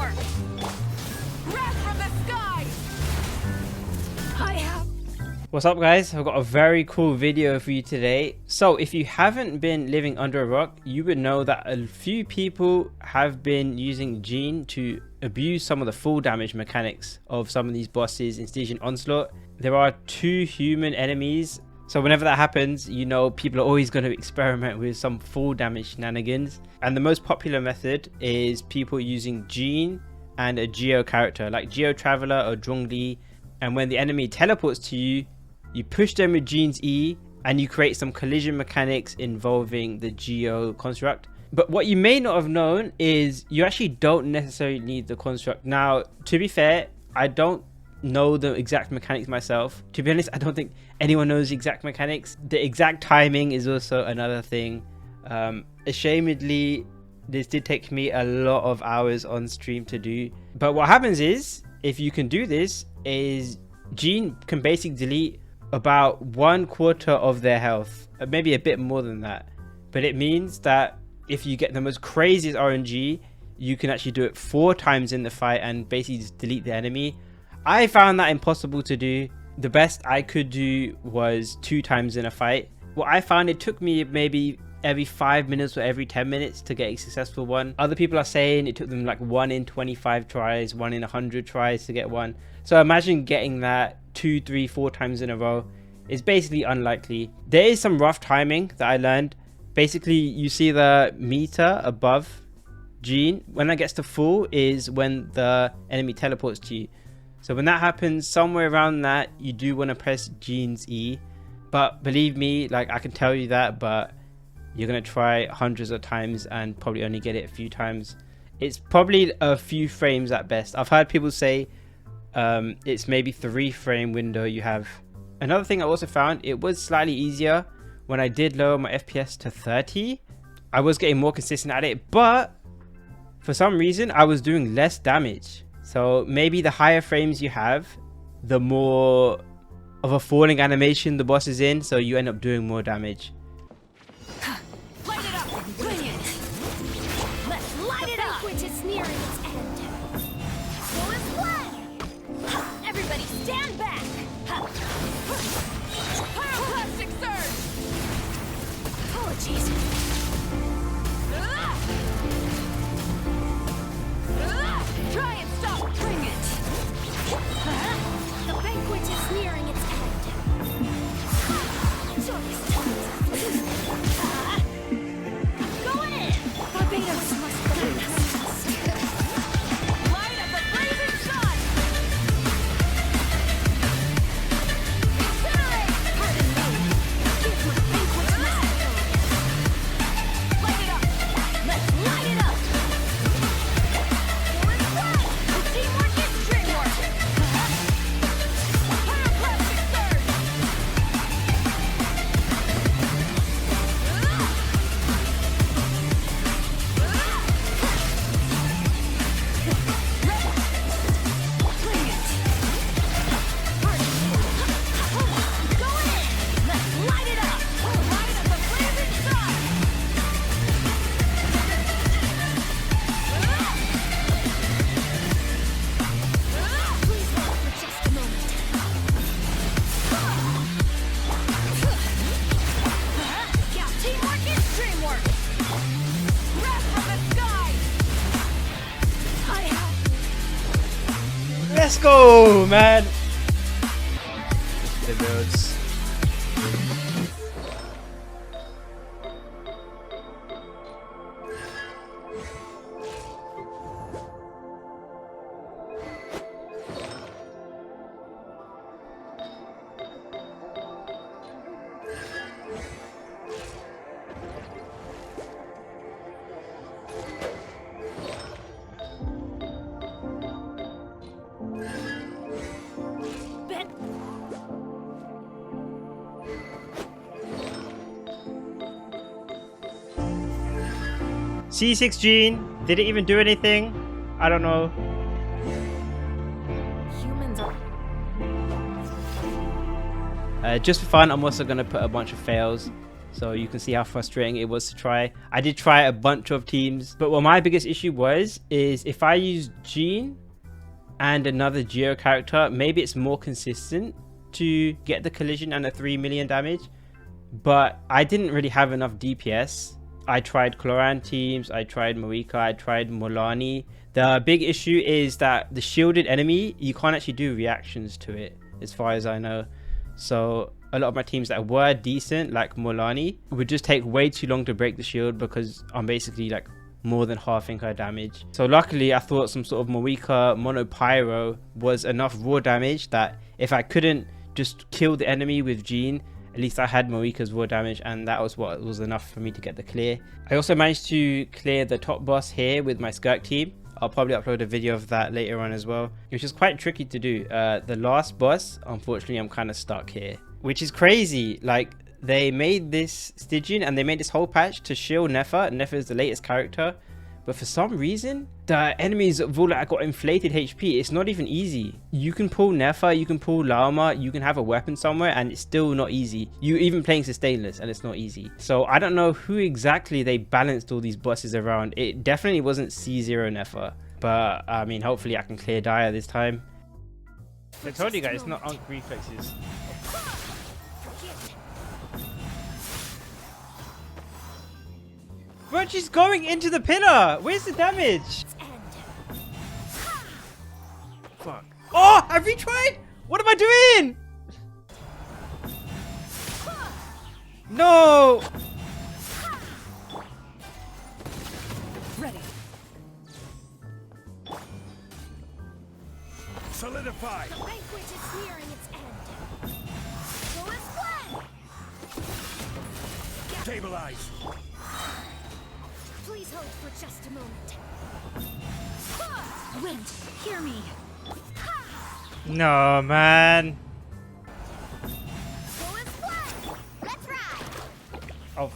framework! Wrath from the skies! I have... What's up guys, I've got a very cool video for you today. So if you haven't been living under a rock, you would know that a few people have been using Gene to abuse some of the full damage mechanics of some of these bosses in Stygian Onslaught. There are 2 human enemies, so whenever that happens, you know people are always going to experiment with some full damage shenanigans. And the most popular method is people using Gene and a Geo character like Geo Traveler or Zhongli, and when the enemy teleports to you, you push them with Gene's E and you create some collision mechanics involving the Geo construct. But what you may not have known is you actually don't necessarily need the construct. Now, to be fair, I don't know the exact mechanics myself. To be honest, I don't think anyone knows the exact mechanics. The exact timing is also another thing. Ashamedly, this did take me a lot of hours on stream to do. But what happens is, if you can do this, is Gene can basically delete about 1/4 of their health, maybe a bit more than that. But it means that if you get the most craziest RNG, you can actually do it 4 times in the fight and basically just delete the enemy. I found that impossible to do. The best I could do was 2 times in a fight. What I found, it took me maybe every 5 minutes or every 10 minutes to get a successful one. Other people are saying it took them like 1 in 25 tries, 1 in 100 tries to get one. So imagine getting that 2, 3, 4 times in a row. It's basically unlikely. There is some rough timing that I learned. Basically, you see the meter above Gene. When that gets to full is when the enemy teleports to you. So when that happens, somewhere around that, you do want to press Gene's E. But believe me, like I can tell you that, but you're going to try hundreds of times and probably only get it a few times. It's probably a few frames at best. I've heard people say it's maybe 3 frame window you have. Another thing I also found, it was slightly easier when I did lower my FPS to 30. I was getting more consistent at it, but for some reason I was doing less damage. So maybe the higher frames you have, the more of a falling animation the boss is in, so you end up doing more damage. Light it up! Bring it! Let's light it up! Which is nearing its end. Full is fled! Everybody stand back! Pyroclastic surge! Apologies. Try and stop! Bring it! The banquet is nearing its end. Go in! Barbados must burn us. Light up the blazing sun! Incinerate! Pardon me. Give my banquet to us. Light it up! Let's light it up! Full and flat! The teamwork is dreamwork! Pyroclastic surge! Bring it! Pardon me. Go in! Let's light it up! Light up the blazing sun! Please hold for just a moment. Yeah, teamwork is dreamwork! Wrath from the skies! I have... Let's go, man! The builds. Bet... C6 Gene, did it even do anything? I don't know. Humans are... Just for fun, I'm also going to put a bunch of fails. So you can see how frustrating it was to try. I did try a bunch of teams, but what my biggest issue was is if I use Jean and another Geo character, maybe it's more consistent to get the collision and the 3 million damage. But I didn't really have enough DPS. I tried Cloran teams, I tried Mavuika, I tried Molani. The big issue is that the shielded enemy, you can't actually do reactions to it, as far as I know. So a lot of my teams that were decent, like Molani, would just take way too long to break the shield because I'm basically like more than halving her damage. So luckily I thought some sort of Mavuika Mono Pyro was enough raw damage that if I couldn't just kill the enemy with Jean, at least I had Mavuika's raw damage, and that was what was enough for me to get the clear. I also managed to clear the top boss here with my Skirk team. I'll probably upload a video of that later on as well, which is quite tricky to do. The last boss, unfortunately, I'm kind of stuck here, which is crazy. Like, they made this Stygian and they made this whole patch to shield Nefer. Nefer is the latest character, but for some reason, the enemies of all that got inflated HP. It's not even easy. You can pull Nefer, you can pull Lama, you can have a weapon somewhere, and it's still not easy. You even playing sustainless, and it's not easy. So I don't know who exactly they balanced all these bosses around. It definitely wasn't C0 Nefer, but I mean, hopefully I can clear Dire this time. I told you guys, it's not Unk reflexes. Bro, she's going into the pillar. Where's the damage? Fuck. Oh, I retried. What am I doing? No. Ready. Solidify. The banquet is nearing its end. Go as planned. Stabilize. Please hold for just a moment. Wind, hear me. No, man. Go as planned. Let's ride. Oh.